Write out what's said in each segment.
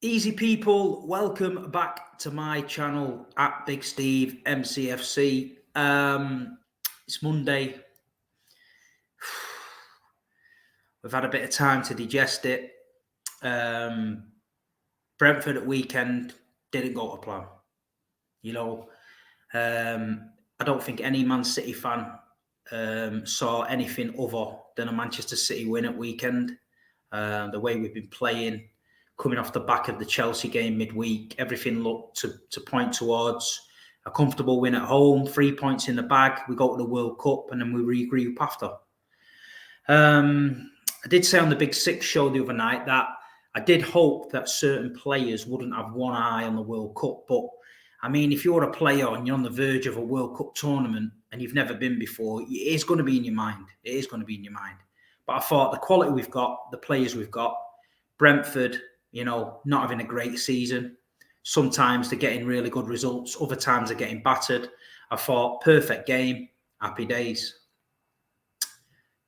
Easy people, welcome back to my channel at Big Ste MCFC. It's Monday. We've had a bit of time to digest it. Brentford at weekend didn't go to plan. I don't think any Man City fan saw anything other than a Manchester City win at weekend. The way we've been playing, coming off the back of the Chelsea game midweek, everything looked to point towards a comfortable win at home, 3 points in the bag. We go to the World Cup and then we regroup after. I did say on the Big Ste show the other night that I did hope that certain players wouldn't have one eye on the World Cup. But, I mean, if you're a player and you're on the verge of a World Cup tournament and you've never been before, it is going to be in your mind. It is going to be in your mind. But I thought the quality we've got, the players we've got, Brentford, not having a great season. Sometimes they're getting really good results. Other times they're getting battered. I thought, perfect game, happy days.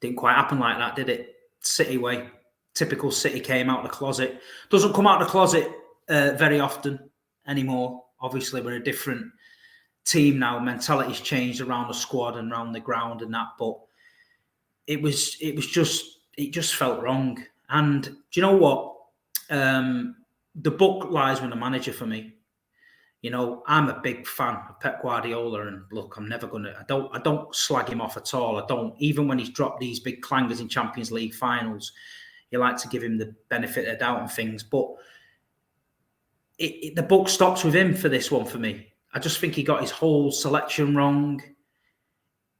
Didn't quite happen like that, did it? City way. Typical City came out of the closet. Doesn't come out of the closet very often anymore. Obviously, we're a different team now. Mentality's changed around the squad and around the ground and that. But it just felt wrong. And do you know what? The book lies with the manager for me. I'm a big fan of Pep Guardiola, and look, I'm never gonna. I don't slag him off at all. I don't, even when he's dropped these big clangers in Champions League finals. You like to give him the benefit of the doubt and things, but the book stops with him for this one for me. I just think he got his whole selection wrong.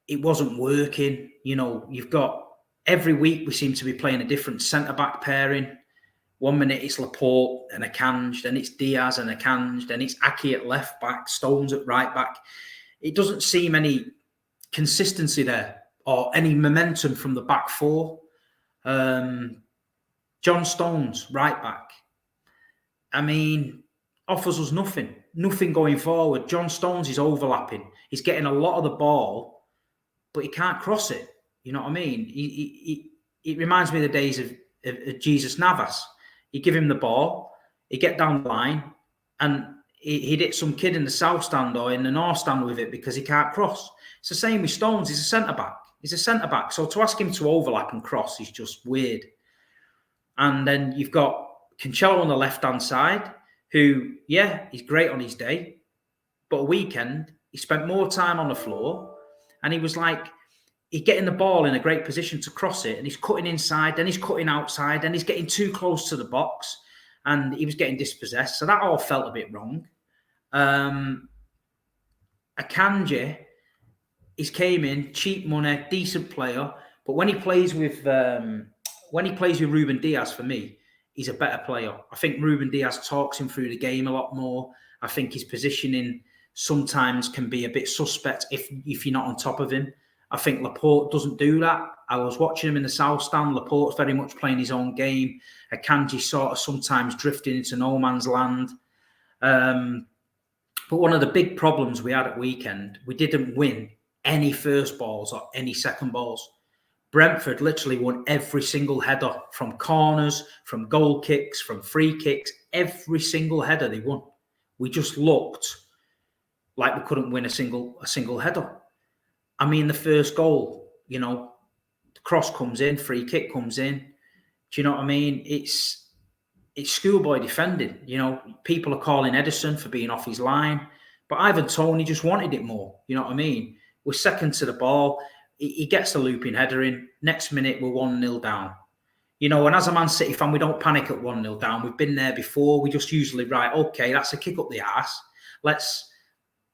It wasn't working. You've got every week we seem to be playing a different centre-back pairing. 1 minute it's Laporte and Akanji, then it's Diaz and Akanji, then it's Aki at left back, Stones at right back. It doesn't seem any consistency there or any momentum from the back four. John Stones, right back. I mean, offers us nothing going forward. John Stones is overlapping. He's getting a lot of the ball, but he can't cross it. You know what I mean? It reminds me of the days of Jesus Navas. You give him the ball, he get down the line, and he'd hit some kid in the south stand or in the north stand with it because he can't cross. It's the same with Stones. He's a centre-back. So to ask him to overlap and cross is just weird. And then you've got Cancelo on the left-hand side, who, he's great on his day, but a weekend, he spent more time on the floor, and he was like, he's getting the ball in a great position to cross it, and he's cutting inside, then he's cutting outside, then he's getting too close to the box, and he was getting dispossessed. So that all felt a bit wrong. Akanji, he's came in, cheap money, decent player, but when he plays with Ruben Diaz, for me, he's a better player. I think Ruben Diaz talks him through the game a lot more. I think his positioning sometimes can be a bit suspect if you're not on top of him. I think Laporte doesn't do that. I was watching him in the south stand. Laporte's very much playing his own game. Akanji sort of sometimes drifting into no man's land. But one of the big problems we had at weekend, we didn't win any first balls or any second balls. Brentford literally won every single header, from corners, from goal kicks, from free kicks. Every single header they won. We just looked like we couldn't win a single header. I mean, the first goal, the cross comes in, free kick comes in. Do you know what I mean? It's schoolboy defending. People are calling Edison for being off his line, but Ivan Toney just wanted it more. You know what I mean? We're second to the ball. He gets the looping header in. Next minute, we're 1-0 down. And as a Man City fan, we don't panic at 1-0 down. We've been there before. We just usually, right, okay, that's a kick up the arse. Let's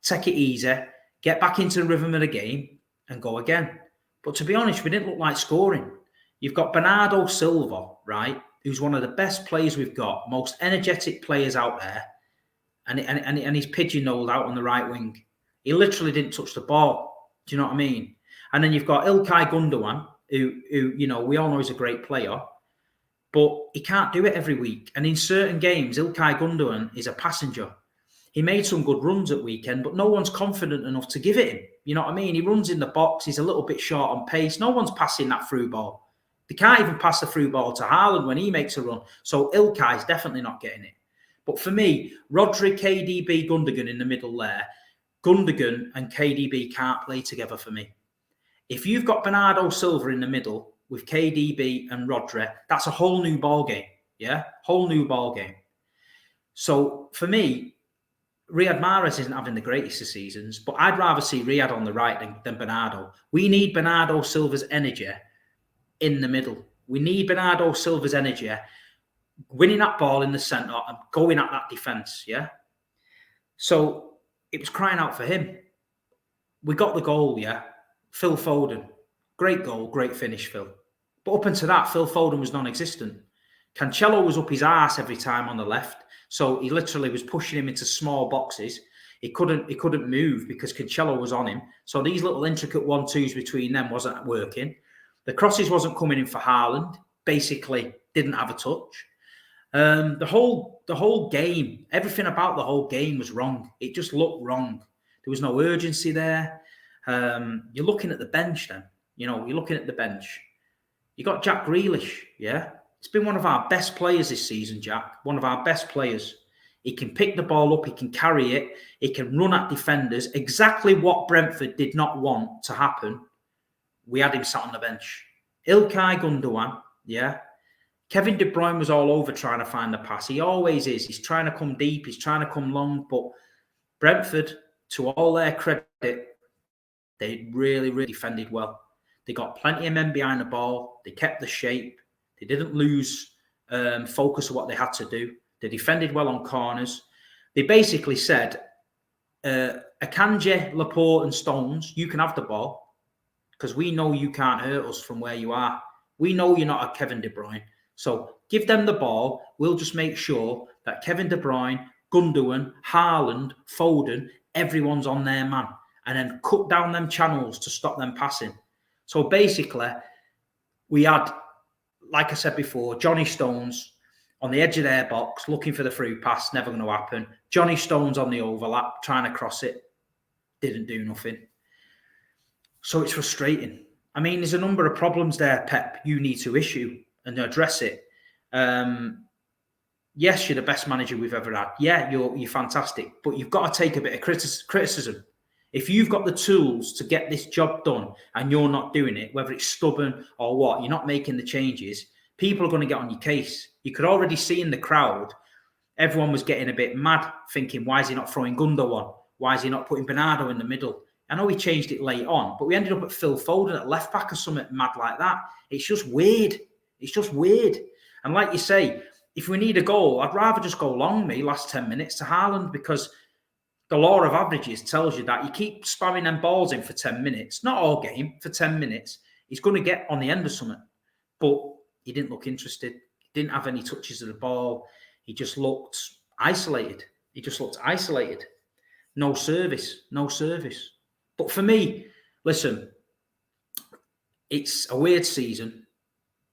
take it easy, get back into the rhythm of the game and go again. But to be honest, we didn't look like scoring. You've got Bernardo Silva, right, who's one of the best players we've got, most energetic players out there, and he's pigeonholed out on the right wing. He literally didn't touch the ball. Do you know what I mean? And then you've got İlkay Gundogan, who we all know is a great player, but he can't do it every week. And in certain games, İlkay Gundogan is a passenger. He made some good runs at weekend, but no one's confident enough to give it him. You know what I mean? He runs in the box. He's a little bit short on pace. No one's passing that through ball. They can't even pass the through ball to Haaland when he makes a run. So İlkay's definitely not getting it. But for me, Rodri, KDB, Gundogan in the middle there, Gundogan and KDB can't play together for me. If you've got Bernardo Silva in the middle with KDB and Rodri, that's a whole new ball game. Yeah, whole new ball game. So for me, Riyad Mahrez isn't having the greatest of seasons, but I'd rather see Riyad on the right than Bernardo. We need Bernardo Silva's energy in the middle. We need Bernardo Silva's energy winning that ball in the centre and going at that defence, yeah? So it was crying out for him. We got the goal, yeah? Phil Foden. Great goal, great finish, Phil. But up until that, Phil Foden was non-existent. Cancelo was up his arse every time on the left. So he literally was pushing him into small boxes. He couldn't move because Cancelo was on him. So these little intricate 1-2s between them wasn't working. The crosses wasn't coming in for Haaland. Basically, didn't have a touch. The whole game, everything about the whole game was wrong. It just looked wrong. There was no urgency there. You're looking at the bench then. You're looking at the bench. You got Jack Grealish, yeah? It's been one of our best players this season, Jack. One of our best players. He can pick the ball up. He can carry it. He can run at defenders. Exactly what Brentford did not want to happen. We had him sat on the bench. Ilkay Gundogan, yeah? Kevin De Bruyne was all over trying to find the pass. He always is. He's trying to come deep. He's trying to come long. But Brentford, to all their credit, they really, really defended well. They got plenty of men behind the ball. They kept the shape. They didn't lose focus of what they had to do. They defended well on corners. They basically said, Akanji, Laporte and Stones, you can have the ball because we know you can't hurt us from where you are. We know you're not a Kevin De Bruyne. So give them the ball. We'll just make sure that Kevin De Bruyne, Gundogan, Haaland, Foden, everyone's on their man. And then cut down them channels to stop them passing. So basically, we had, like I said before, Johnny Stones on the edge of their box, looking for the through pass, never going to happen. Johnny Stones on the overlap, trying to cross it, didn't do nothing. So it's frustrating. I mean, there's a number of problems there, Pep, you need to issue and address it. Yes, you're the best manager we've ever had. Yeah, you're fantastic, but you've got to take a bit of criticism. If you've got the tools to get this job done and you're not doing it, whether it's stubborn or what, you're not making the changes, people are going to get on your case. You could already see in the crowd, everyone was getting a bit mad, thinking, why is he not throwing Gundo on? Why is he not putting Bernardo in the middle? I know he changed it late on, but we ended up at Phil Foden at left back or something mad like that. It's just weird. It's just weird. And like you say, if we need a goal, I'd rather just go long last 10 minutes to Haaland because the law of averages tells you that you keep spamming them balls in for 10 minutes, not all game, for 10 minutes, he's going to get on the end of something. But he didn't look interested. He didn't have any touches of the ball. He just looked isolated. No service. But for me, listen, it's a weird season.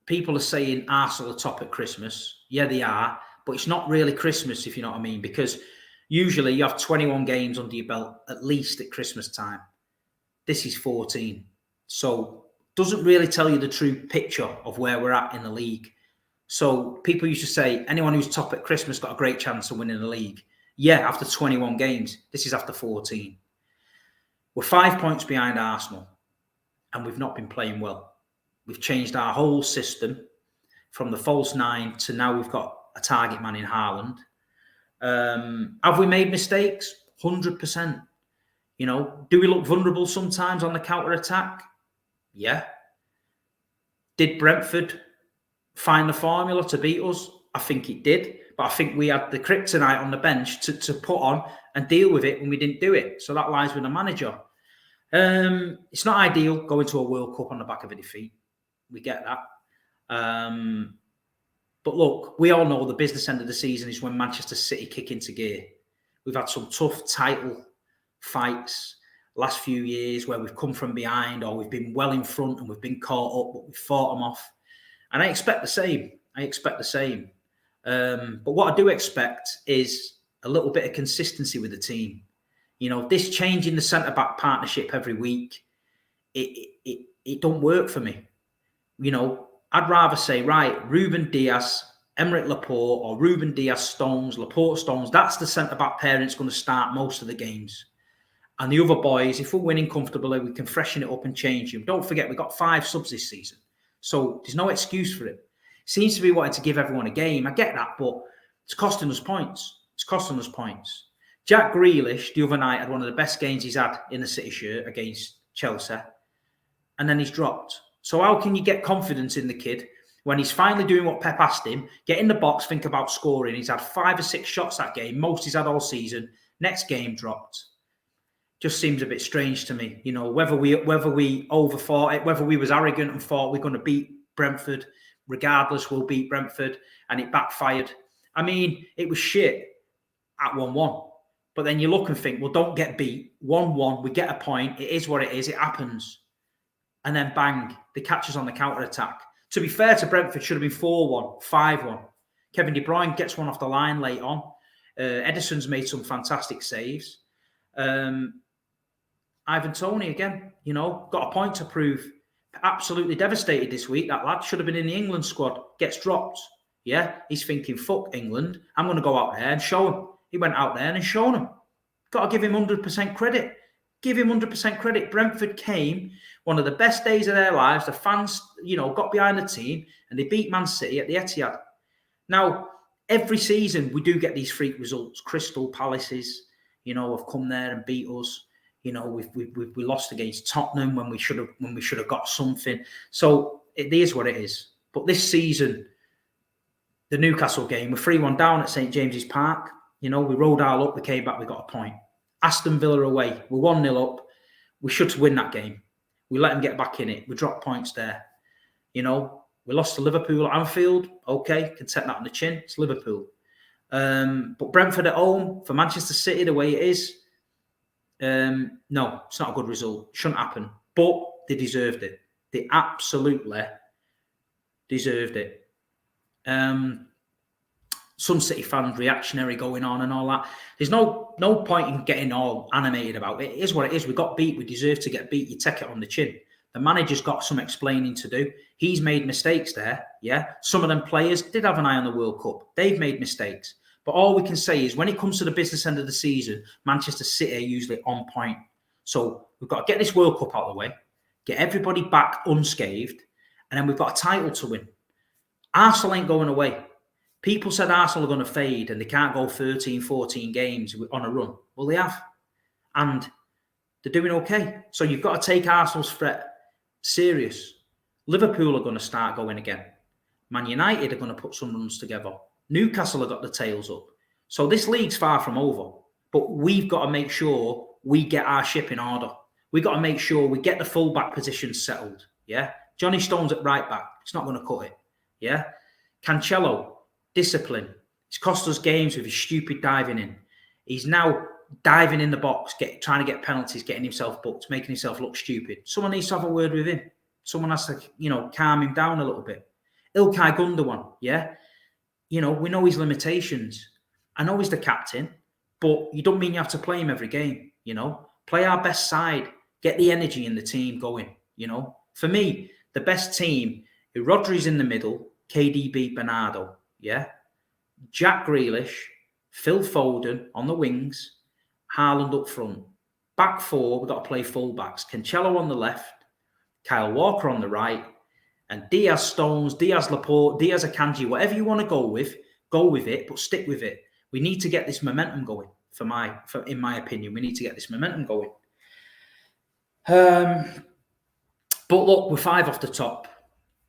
People are saying Arsenal are top at Christmas. Yeah, they are. But it's not really Christmas, if you know what I mean, because usually you have 21 games under your belt at least at Christmas time. This is 14. So doesn't really tell you the true picture of where we're at in the league. So people used to say anyone who's top at Christmas got a great chance of winning the league. Yeah, after 21 games. This is after 14. We're 5 points behind Arsenal and we've not been playing well. We've changed our whole system from the false nine to now we've got a target man in Haaland. Have we made mistakes? 100%. Do we look vulnerable sometimes on the counter-attack? Yeah. Did Brentford find the formula to beat us? I think it did. But I think we had the kryptonite on the bench to put on and deal with it when we didn't do it. So that lies with the manager. It's not ideal going to a World Cup on the back of a defeat. We get that. But look, we all know the business end of the season is when Manchester City kick into gear. We've had some tough title fights last few years where we've come from behind or we've been well in front and we've been caught up, but we've fought them off. And I expect the same. But what I do expect is a little bit of consistency with the team. This change in the centre-back partnership every week, it don't work for me. I'd rather say, right, Ruben Dias, Emerick Laporte or Ruben Dias Stones, Laporte Stones, that's the centre-back pairing that's going to start most of the games. And the other boys, if we're winning comfortably, we can freshen it up and change them. Don't forget, we've got 5 subs this season. So there's no excuse for it. Seems to be wanting to give everyone a game. I get that, but it's costing us points. It's costing us points. Jack Grealish, the other night, had one of the best games he's had in the City shirt against Chelsea. And then he's dropped. So how can you get confidence in the kid when he's finally doing what Pep asked him, get in the box, think about scoring? He's had 5 or 6 shots that game, most he's had all season. Next game dropped. Just seems a bit strange to me. You know, whether we overthought it, whether we was arrogant and thought we're going to beat Brentford, regardless, we'll beat Brentford, and it backfired. I mean, it was shit at 1-1. But then you look and think, well, don't get beat. 1-1, we get a point. It is what it is. It happens. And then bang, they catch us on the counter-attack. To be fair to Brentford, should have been 4-1, 5-1. Kevin De Bruyne gets one off the line late on. Edison's made some fantastic saves. Ivan Toney, again, you know, got a point to prove. Absolutely devastated this week. That lad should have been in the England squad. Gets dropped. Yeah, he's thinking, fuck England. I'm going to go out there and show him. He went out there and shown him. Got to give him 100% credit. Give him 100% credit. Brentford came, one of the best days of their lives. The fans, you know, got behind the team and they beat Man City at the Etihad. Now, every season we do get these freak results. Crystal Palaces, you know, have come there and beat us. You know, we lost against Tottenham when we should have got something. So it is what it is. But this season, the Newcastle game, we're 3-1 down at St James's Park. You know, we rolled all up, we came back, we got a point. Aston Villa away, we're 1-0 up. We should win that game. We let them get back in it. We dropped points there. You know, we lost to Liverpool at Anfield. Okay, can take that on the chin. It's Liverpool. But Brentford at home, for Manchester City, the way it is, no, it's not a good result. Shouldn't happen. But they deserved it. They absolutely deserved it. Some City fans reactionary going on and all that. There's no point in getting all animated about it. It is what it is. We got beat. We deserve to get beat. You take it on the chin. The manager's got some explaining to do. He's made mistakes there. Yeah. Some of them players did have an eye on the World Cup. They've made mistakes. But all we can say is when it comes to the business end of the season, Manchester City are usually on point. So we've got to get this World Cup out of the way, get everybody back unscathed, and then we've got a title to win. Arsenal ain't going away. People said Arsenal are going to fade and they can't go 13, 14 games on a run. Well, they have. And they're doing okay. So you've got to take Arsenal's threat serious. Liverpool are going to start going again. Man United are going to put some runs together. Newcastle have got the tails up. So this league's far from over. But we've got to make sure we get our ship in order. We've got to make sure we get the full-back positions settled. Yeah? Johnny Stones at right-back. It's not going to cut it. Yeah? Cancelo, discipline. He's cost us games with his stupid diving in. He's now diving in the box, trying to get penalties, getting himself booked, making himself look stupid. Someone needs to have a word with him. Someone has to, calm him down a little bit. Ilkay Gundogan, yeah? We know his limitations. I know he's the captain, but you don't mean you have to play him every game, Play our best side. Get the energy in the team going, For me, the best team, Rodri's in the middle, KDB, Bernardo, yeah? Jack Grealish, Phil Foden on the wings, Haaland up front. Back four, we've got to play full-backs. Cancelo on the left, Kyle Walker on the right, and Dias Stones, Dias Laporte, Dias Akanji, whatever you want to go with it, but stick with it. We need to get this momentum going, in my opinion. We need to get this momentum going. But look, we're 5 off the top.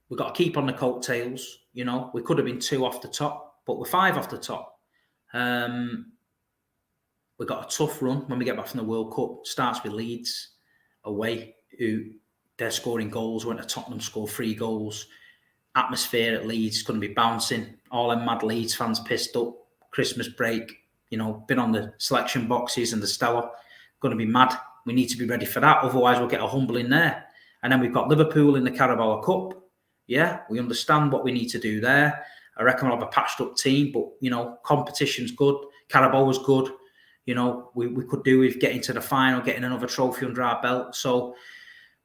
We've got to keep on the coattails. We could have been 2 off the top, but we're 5 off the top. We've got a tough run when we get back from the World Cup. Starts with Leeds away, who they're scoring goals. Went to Tottenham, scored 3 goals. Atmosphere at Leeds is going to be bouncing. All them mad Leeds fans pissed up. Christmas break, been on the selection boxes and the Stella. Going to be mad. We need to be ready for that. Otherwise, we'll get a humbling there. And then we've got Liverpool in the Carabao Cup. Yeah, we understand what we need to do there. I reckon we'll have a patched up team, but, competition's good. Carabao was good. We could do with getting to the final, getting another trophy under our belt. So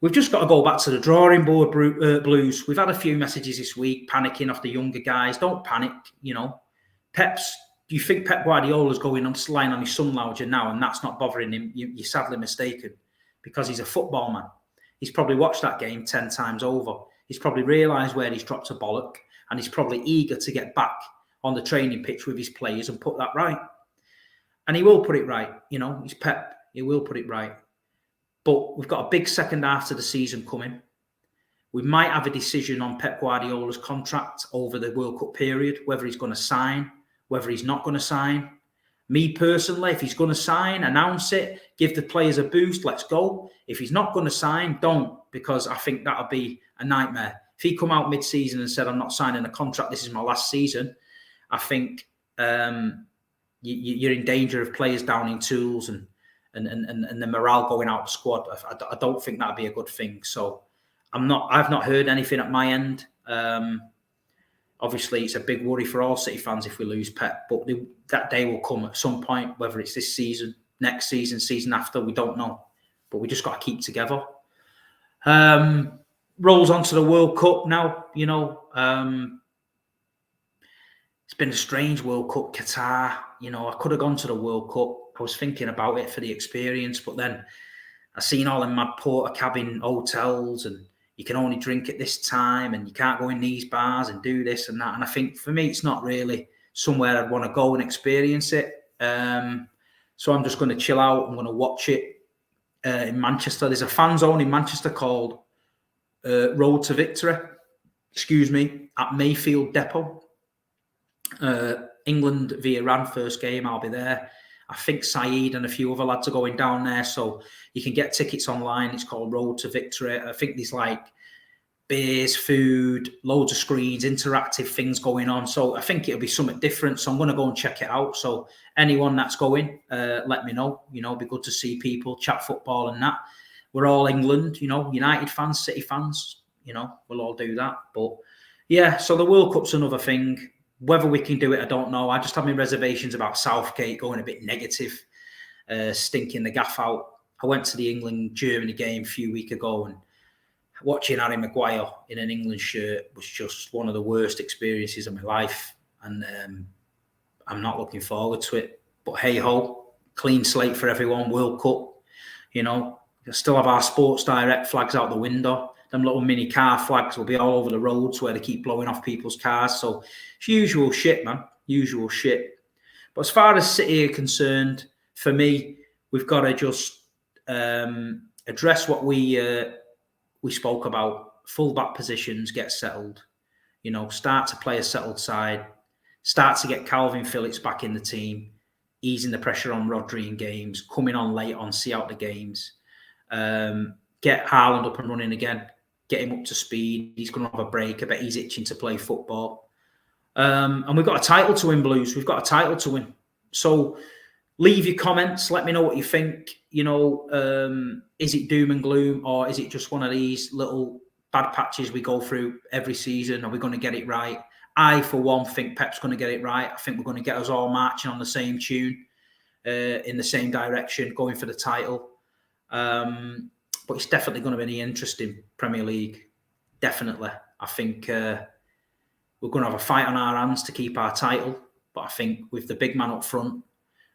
we've just got to go back to the drawing board, Blues. We've had a few messages this week panicking off the younger guys. Don't panic, you know. Do you think Pep Guardiola's going on lying on his sun lounger now and that's not bothering him? You're sadly mistaken, because he's a football man. He's probably watched that game 10 times over. He's probably realised where he's dropped a bollock, and he's probably eager to get back on the training pitch with his players and put that right. And he will put it right. You know, he's Pep. He will put it right. But we've got a big second half to the season coming. We might have a decision on Pep Guardiola's contract over the World Cup period, whether he's going to sign, whether he's not going to sign. Me personally, if he's going to sign, announce it, give the players a boost, let's go. If he's not going to sign, don't, because I think that'll be a nightmare. If he come out mid-season and said, I'm not signing a contract, this is my last season, I think you're in danger of players downing tools and the morale going out of the squad. I don't think that'd be a good thing. So I've not heard anything at my end. Obviously, it's a big worry for all City fans if we lose Pep, but that day will come at some point, whether it's this season, next season, season after, we don't know. But we just got to keep together. Rolls onto the World Cup now, you know. It's been a strange World Cup, Qatar. You know, I could have gone to the World Cup. I was thinking about it for the experience, but then I seen all in my porter cabin hotels, and you can only drink at this time, and you can't go in these bars and do this and that. And I think for me, it's not really somewhere I'd want to go and experience it. So I'm just going to chill out. I'm going to watch it in Manchester. There's a fan zone in Manchester called Road to Victory, at Mayfield Depot. England v Iran first game, I'll be there. I think Saeed and a few other lads are going down there, so you can get tickets online. It's called Road to Victory. I think there's like beers, food, loads of screens, interactive things going on. So I think it'll be something different. So I'm going to go and check it out. So anyone that's going, let me know. You know, it'd be good to see people, chat football and that. We're all England, you know, United fans, City fans, you know, we'll all do that. But yeah, so the World Cup's another thing. Whether we can do it, I don't know. I just have my reservations about Southgate going a bit negative, stinking the gaff out. I went to the England-Germany game a few weeks ago, and watching Harry Maguire in an England shirt was just one of the worst experiences of my life. And I'm not looking forward to it. But hey-ho, clean slate for everyone, World Cup. You know, we still have our Sports Direct flags out the window. Them little mini car flags will be all over the roads where they keep blowing off people's cars. So it's usual shit, man. Usual shit. But as far as City are concerned, for me, we've got to just address what we spoke about. Full-back positions get settled. You know, start to play a settled side. Start to get Calvin Phillips back in the team. Easing the pressure on Rodri in games. Coming on late on, see out the games. Get Haaland up and running again. Get him up to speed. He's going to have a break. I bet he's itching to play football. And we've got a title to win, Blues. We've got a title to win. So leave your comments. Let me know what you think. You know, is it doom and gloom, or is it just one of these little bad patches we go through every season? Are we going to get it right? I, for one, think Pep's going to get it right. I think we're going to get us all marching on the same tune, in the same direction, going for the title. But it's definitely going to be an interesting Premier League. Definitely. I think we're going to have a fight on our hands to keep our title. But I think with the big man up front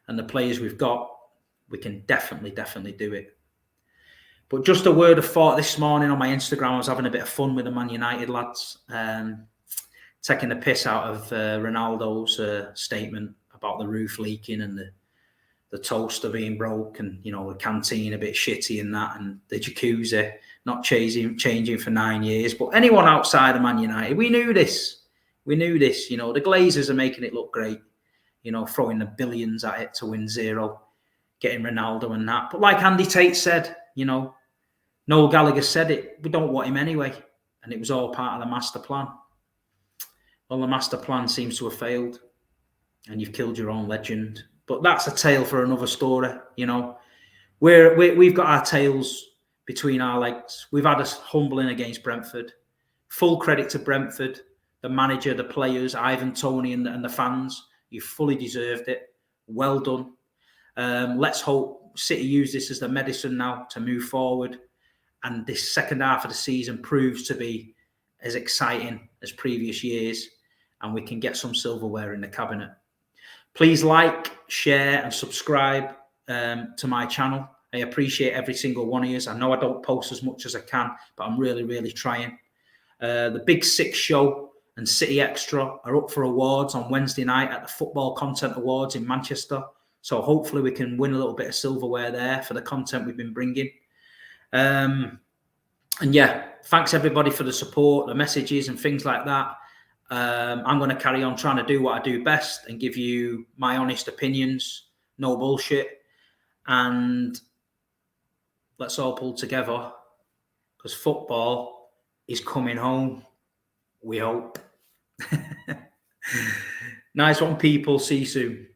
and the players we've got, we can definitely do it. But just a word of thought this morning on my Instagram. I was having a bit of fun with the Man United lads, taking the piss out of Ronaldo's statement about the roof leaking and the toaster being broke, and you know, the canteen a bit shitty and that, and the jacuzzi not changing for 9 years. But anyone outside of Man United, we knew this. You know, the Glazers are making it look great. You know, throwing the billions at it to win 0, getting Ronaldo and that. But like Andy Tate said, you know, Noel Gallagher said it. We don't want him anyway, and it was all part of the master plan. Well, the master plan seems to have failed, and you've killed your own legend. But that's a tale for another story, you know. We've got our tails between our legs. We've had us humbling against Brentford. Full credit to Brentford, the manager, the players, Ivan, Toney and the fans. You fully deserved it. Well done. Let's hope City use this as the medicine now to move forward and this second half of the season proves to be as exciting as previous years, and we can get some silverware in the cabinet. Please like, share, and subscribe to my channel. I appreciate every single one of you. I know I don't post as much as I can, but I'm really, really trying. The Big Ste show and City Extra are up for awards on Wednesday night at the Football Content Awards in Manchester. So hopefully we can win a little bit of silverware there for the content we've been bringing. And yeah, thanks everybody for the support, the messages and things like that. I'm going to carry on trying to do what I do best and give you my honest opinions, no bullshit. And let's all pull together, because football is coming home, we hope. Nice one, people. See you soon.